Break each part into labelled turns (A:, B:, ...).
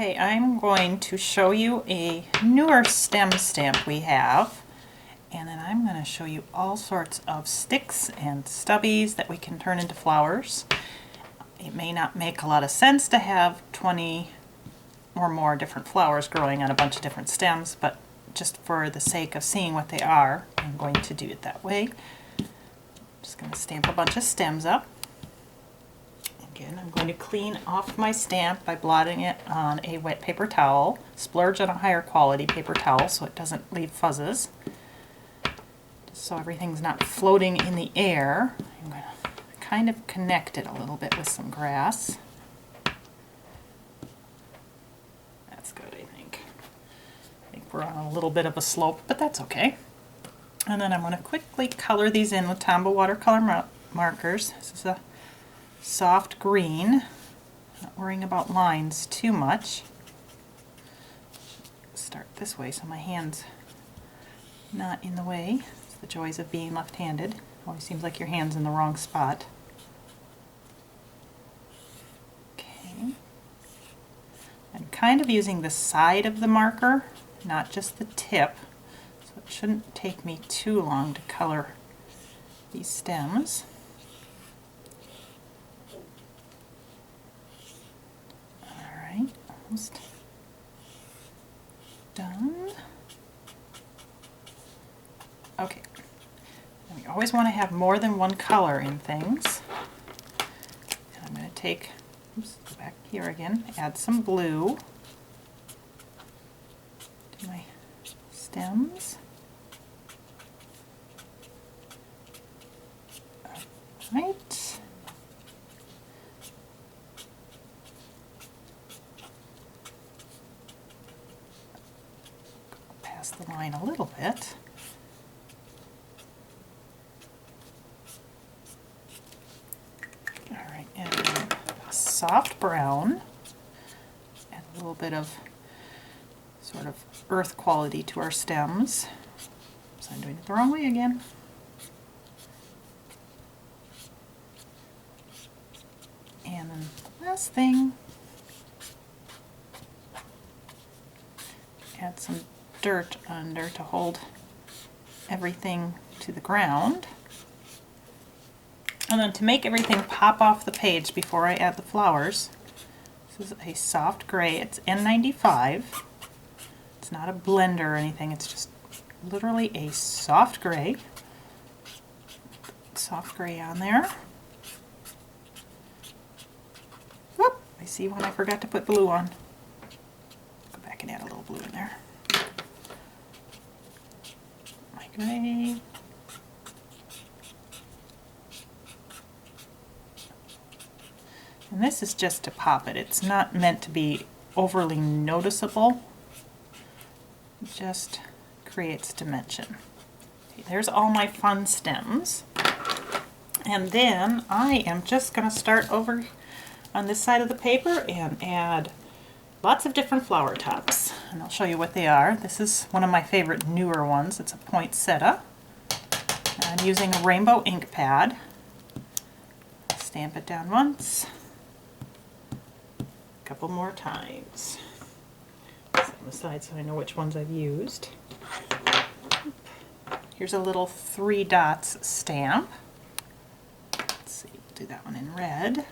A: Okay, I'm going to show you a newer stem stamp we have, and then I'm going to show you all sorts of sticks and stubbies that we can turn into flowers. It may not make a lot of sense to have 20 or more different flowers growing on a bunch of different stems, but just for the sake of seeing what they are, I'm going to do it that way. I'm just going to stamp a bunch of stems up. Again, I'm going to clean off my stamp by blotting it on a wet paper towel. Splurge on a higher quality paper towel so it doesn't leave fuzzes. Just so everything's not floating in the air, I'm going to kind of connect it a little bit with some grass. That's good, I think. I think we're on a little bit of a slope, but that's okay. And then I'm going to quickly color these in with Tombow Watercolor Markers. This is a soft green, not worrying about lines too much. Start this way so my hand's not in the way. It's the joys of being left-handed. Always seems like your hand's in the wrong spot. Okay. I'm kind of using the side of the marker, not just the tip, so it shouldn't take me too long to color these stems. Almost done. Okay, and we always want to have more than one color in things. And I'm going to take, oops, go back here again, add some blue to my stems. All right. The line a little bit. Alright, and a soft brown, add a little bit of sort of earth quality to our stems. So I'm doing it the wrong way again. And then last thing, add some dirt under to hold everything to the ground. And then to make everything pop off the page before I add the flowers, this is a soft gray. It's N95. It's not a blender or anything. It's just literally a soft gray. Soft gray on there. Whoop! I see one I forgot to put blue on. Go back and add a little blue in there. Gray. And this is just to pop it. It's not meant to be overly noticeable. It just creates dimension. Okay, there's all my fun stems. And then I am just going to start over on this side of the paper and add lots of different flower tops, and I'll show you what they are. This is one of my favorite newer ones. It's a poinsettia. I'm using a rainbow ink pad. Stamp it down once, a couple more times. Set them aside so I know which ones I've used. Here's a little 3 dots stamp. Let's see, we'll do that one in red.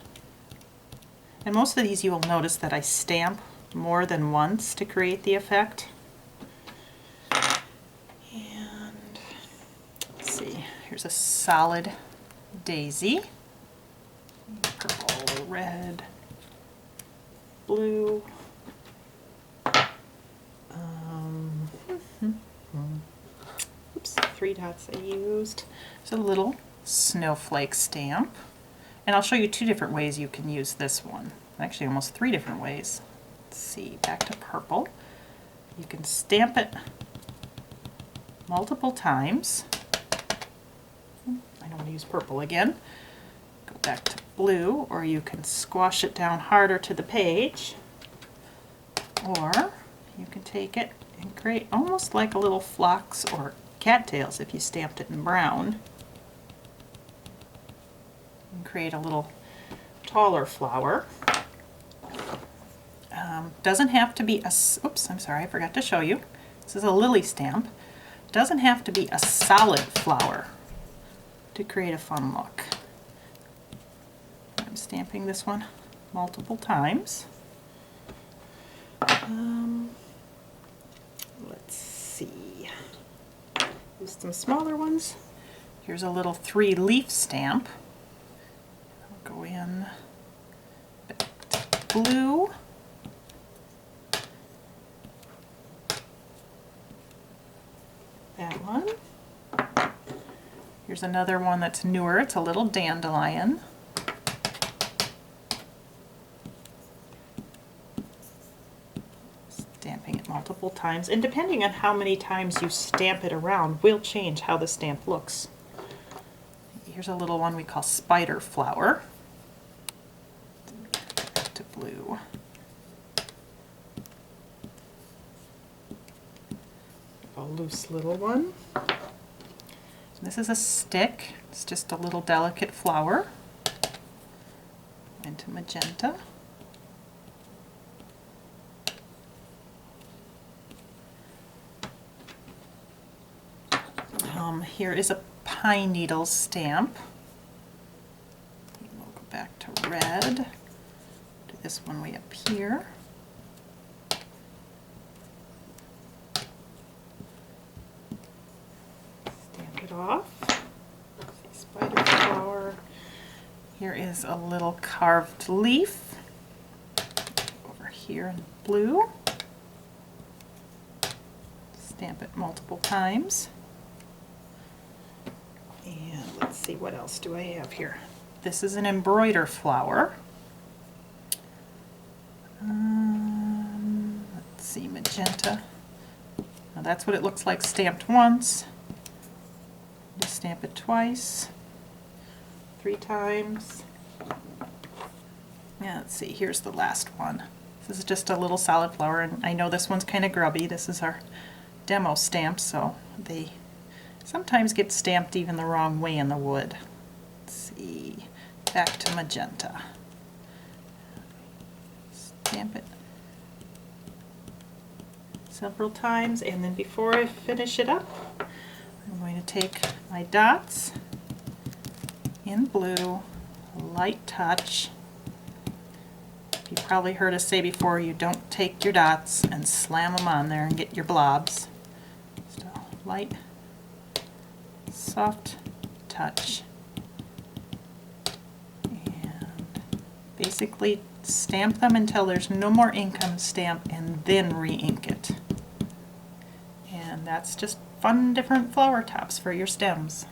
A: And most of these you will notice that I stamp more than once to create the effect. And let's see, here's a solid daisy. Purple, red, blue. Oops, 3 dots I used. It's a little snowflake stamp. And I'll show you 2 different ways you can use this one. Actually, almost 3 different ways. Let's see, back to purple. You can stamp it multiple times. I don't want to use purple again. Go back to blue, or you can squash it down harder to the page. Or you can take it and create almost like a little phlox or cattails if you stamped it in brown. And create a little taller flower. Doesn't have to be a, oops, I'm sorry, I forgot to show you. This is a lily stamp. Doesn't have to be a solid flower to create a fun look. I'm stamping this one multiple times. Let's see. Use some smaller ones. Here's a little 3-leaf stamp. I'll go in blue. That one. Here's another one that's newer. It's a little dandelion. Stamping it multiple times, and depending on how many times you stamp it around will change how the stamp looks. Here's a little one we call spider flower. Back to blue. A loose little one. This is a stick. It's just a little delicate flower. Into magenta. Here is a pine needle stamp. We'll go back to red. Do this one way up here. Stamp it off. Spider flower. Here is a little carved leaf. Over here in blue. Stamp it multiple times. And let's see, what else do I have here? This is an embroider flower. Let's see, magenta. Now that's what it looks like stamped once. Just stamp it twice, 3 times. Yeah, let's see, here's the last one. This is just a little solid flower, and I know this one's kind of grubby. This is our demo stamp, so they sometimes get stamped even the wrong way in the wood. Let's see, back to magenta. Stamp it several times, and then before I finish it up, I'm going to take my dots in blue, light touch. You probably heard us say before, you don't take your dots and slam them on there and get your blobs. So light, soft touch, and basically stamp them until there's no more ink on the stamp, and then re-ink it. And that's just fun different flower tops for your stems.